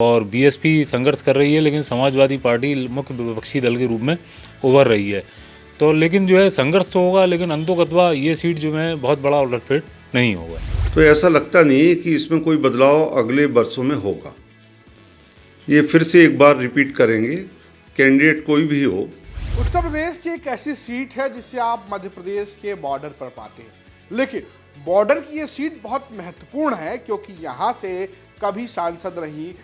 और बीएसपी संघर्ष कर रही है, लेकिन समाजवादी पार्टी मुख्य विपक्षी दल के रूप में उभर रही है। तो लेकिन जो है संघर्ष तो होगा, लेकिन अंततोगत्वा ये सीट जो है बहुत बड़ा उलटफेर नहीं होगा। तो ऐसा लगता नहीं है कि इसमें कोई बदलाव अगले वर्षों में होगा। ये फिर से एक बार रिपीट करेंगे, कैंडिडेट कोई भी हो। उत्तर प्रदेश की एक ऐसी सीट है जिसे आप मध्य प्रदेश के बॉर्डर पर पाते हैं, लेकिन बॉर्डर की ये सीट बहुत महत्वपूर्ण है क्योंकि यहाँ से कभी सांसद रही,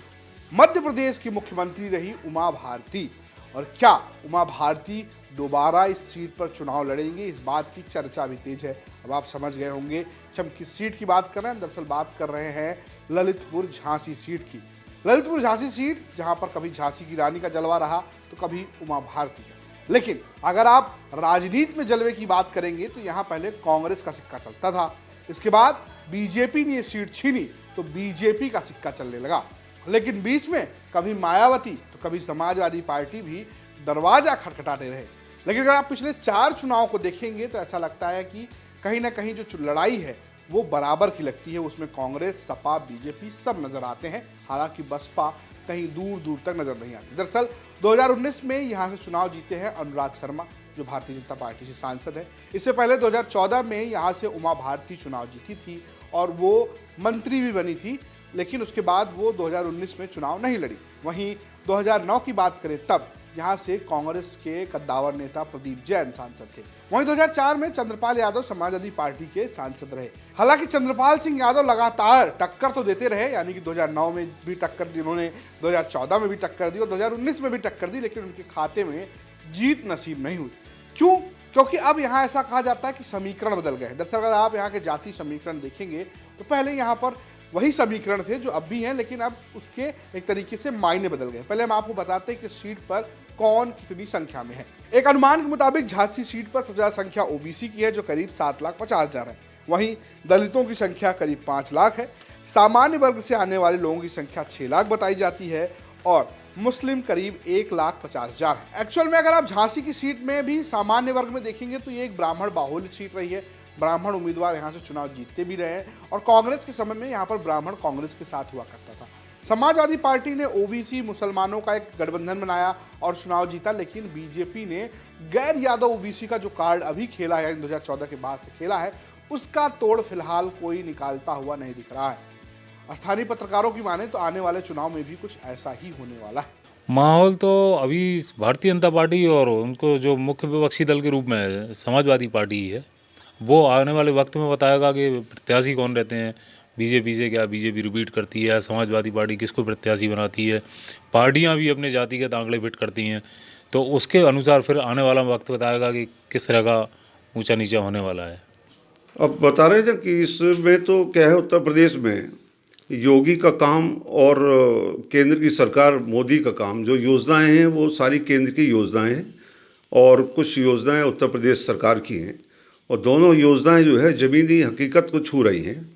मध्य प्रदेश की मुख्यमंत्री रही उमा भारती। और क्या उमा भारती दोबारा इस सीट पर चुनाव लड़ेंगे, इस बात की चर्चा भी तेज है। अब आप समझ गए होंगे कि हम किस सीट की बात कर रहे हैं। दरअसल बात कर रहे हैं ललितपुर झांसी सीट की। ललितपुर झांसी सीट जहां पर कभी झांसी की रानी का जलवा रहा तो कभी उमा भारती का। लेकिन अगर आप राजनीति में जलवे की बात करेंगे तो यहाँ पहले कांग्रेस का सिक्का चलता था, इसके बाद बीजेपी ने ये सीट छीनी तो बीजेपी का सिक्का चलने लगा। लेकिन बीच में कभी मायावती तो कभी समाजवादी पार्टी भी दरवाजा खटखटाते रहे। लेकिन अगर आप पिछले 4 चुनाव को देखेंगे तो ऐसा लगता है कि कहीं ना कहीं जो लड़ाई है वो बराबर की लगती है। उसमें कांग्रेस, सपा, बीजेपी सब नजर आते हैं, हालांकि बसपा कहीं दूर दूर तक नजर नहीं आती। दरअसल 2019 में यहाँ से चुनाव जीते हैं अनुराग शर्मा, जो भारतीय जनता पार्टी से सांसद है। इससे पहले 2014 में यहाँ से उमा भारती चुनाव जीती थी और वो मंत्री भी बनी थी, लेकिन उसके बाद वो 2019 में चुनाव नहीं लड़ी। वहीं 2009 की बात करें तब यहाँ से कांग्रेस के कद्दावर नेता प्रदीप जैन सांसद थे। वहीं 2004 में चंद्रपाल यादव समाजवादी पार्टी के सांसद रहे। हालांकि चंद्रपाल सिंह यादव लगातार टक्कर तो देते रहे, यानी कि 2009 में भी टक्कर दी उन्होंने, 2014 में भी टक्कर दी और 2019 में भी टक्कर दी, लेकिन उनके खाते में जीत नसीब नहीं हुई। क्यों? क्योंकि अब यहाँ ऐसा कहा जाता है कि समीकरण बदल गए हैं। दरअसल अगर आप यहाँ के जाति समीकरण देखेंगे तो पहले यहाँ पर वही समीकरण थे जो अब भी हैं, लेकिन अब उसके एक तरीके से मायने बदल गए। पहले हम आपको बताते हैं कि सीट पर कौन कितनी संख्या में है। एक अनुमान के मुताबिक झांसी सीट पर सबसे ज्यादा संख्या ओबीसी की है जो करीब 7,50,000 है। वहीं दलितों की संख्या करीब 5 लाख है। सामान्य वर्ग से आने वाले लोगों की संख्या 6 लाख बताई जाती है और मुस्लिम करीब 1,50,000 है। एक्चुअल में अगर आप झांसी की सीट में भी सामान्य वर्ग में देखेंगे तो ये एक ब्राह्मण बाहुल्य सीट रही है। ब्राह्मण उम्मीदवार यहाँ से चुनाव जीतते भी रहे हैं और कांग्रेस के समय में यहाँ पर ब्राह्मण कांग्रेस के साथ हुआ करता था। समाजवादी पार्टी ने ओबीसी मुसलमानों का एक गठबंधन बनाया और चुनाव जीता, लेकिन बीजेपी ने गैर यादव ओबीसी का जो कार्ड अभी खेला है, 2014 के बाद से खेला है, उसका तोड़ फिलहाल कोई निकालता हुआ नहीं दिख रहा है। स्थानीय पत्रकारों की माने तो आने वाले चुनाव में भी कुछ ऐसा ही होने वाला है। माहौल तो अभी भारतीय जनता पार्टी और उनको जो मुख्य विपक्षी दल के रूप में समाजवादी पार्टी ही है, वो आने वाले वक्त में बताएगा कि प्रत्याशी कौन रहते हैं। बीजेपी से क्या बीजेपी रिपीट करती है, समाजवादी पार्टी किसको प्रत्याशी बनाती है, पार्टियां भी अपने जातिगत आंकड़े फिट करती हैं, तो उसके अनुसार फिर आने वाला वक्त बताएगा कि किस तरह का ऊंचा नीचा होने वाला है। अब बता रहे थे कि इसमें तो क्या है, उत्तर प्रदेश में योगी का काम और केंद्र की सरकार मोदी का काम, जो योजनाएं हैं वो सारी केंद्र की योजनाएं हैं और कुछ योजनाएं उत्तर प्रदेश सरकार की हैं और दोनों योजनाएं जो है ज़मीनी हकीकत को छू रही हैं।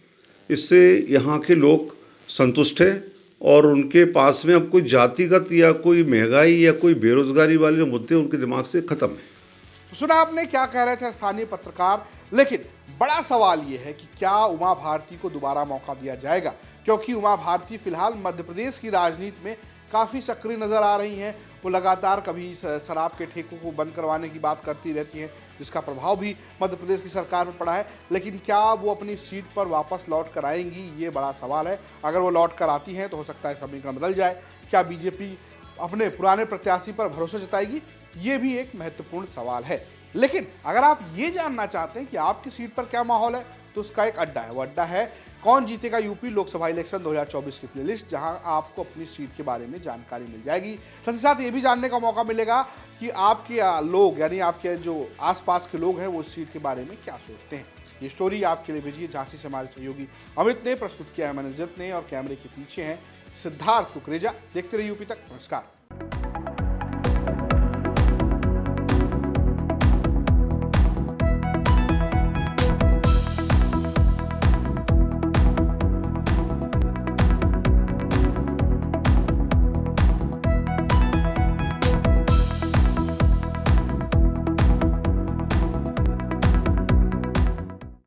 इससे यहाँ के लोग संतुष्ट हैं और उनके पास में अब कोई जातिगत या कोई महंगाई या कोई बेरोजगारी वाले जो मुद्दे उनके दिमाग से ख़त्म है। सुना आपने क्या कह रहे थे स्थानीय पत्रकार, लेकिन बड़ा सवाल यह है कि क्या उमा भारती को दोबारा मौका दिया जाएगा, क्योंकि उमा भारती फिलहाल मध्य प्रदेश की राजनीति में काफ़ी सक्रिय नजर आ रही हैं। वो लगातार कभी शराब के ठेकों को बंद करवाने की बात करती रहती हैं, जिसका प्रभाव भी मध्य प्रदेश की सरकार पर पड़ा है। लेकिन क्या वो अपनी सीट पर वापस लौट कर आएंगी, ये बड़ा सवाल है। अगर वो लौट कर आती हैं तो हो सकता है समीकरण बदल जाए। क्या बीजेपी अपने पुराने प्रत्याशी पर भरोसा जताएगी, ये भी एक महत्वपूर्ण सवाल है। लेकिन अगर आप ये जानना चाहते हैं कि आपकी सीट पर क्या माहौल है तो उसका एक अड्डा है। वो अड्डा है कौन जीतेगा यूपी लोकसभा इलेक्शन 2024 की प्लेलिस्ट, जहां आपको अपनी सीट के बारे में जानकारी मिल जाएगी। साथ ही साथ ये भी जानने का मौका मिलेगा कि आपके लोग, यानी आपके जो आसपास के लोग हैं, वो इस सीट के बारे में क्या सोचते हैं। ये स्टोरी आपके लिए भेजिए झांसी से हमारे सहयोगी अमित ने प्रस्तुत किया है, मनोजत ने, और कैमरे के पीछे हैं सिद्धार्थ कुकरेजा। देखते रहिए यूपी तक। नमस्कार।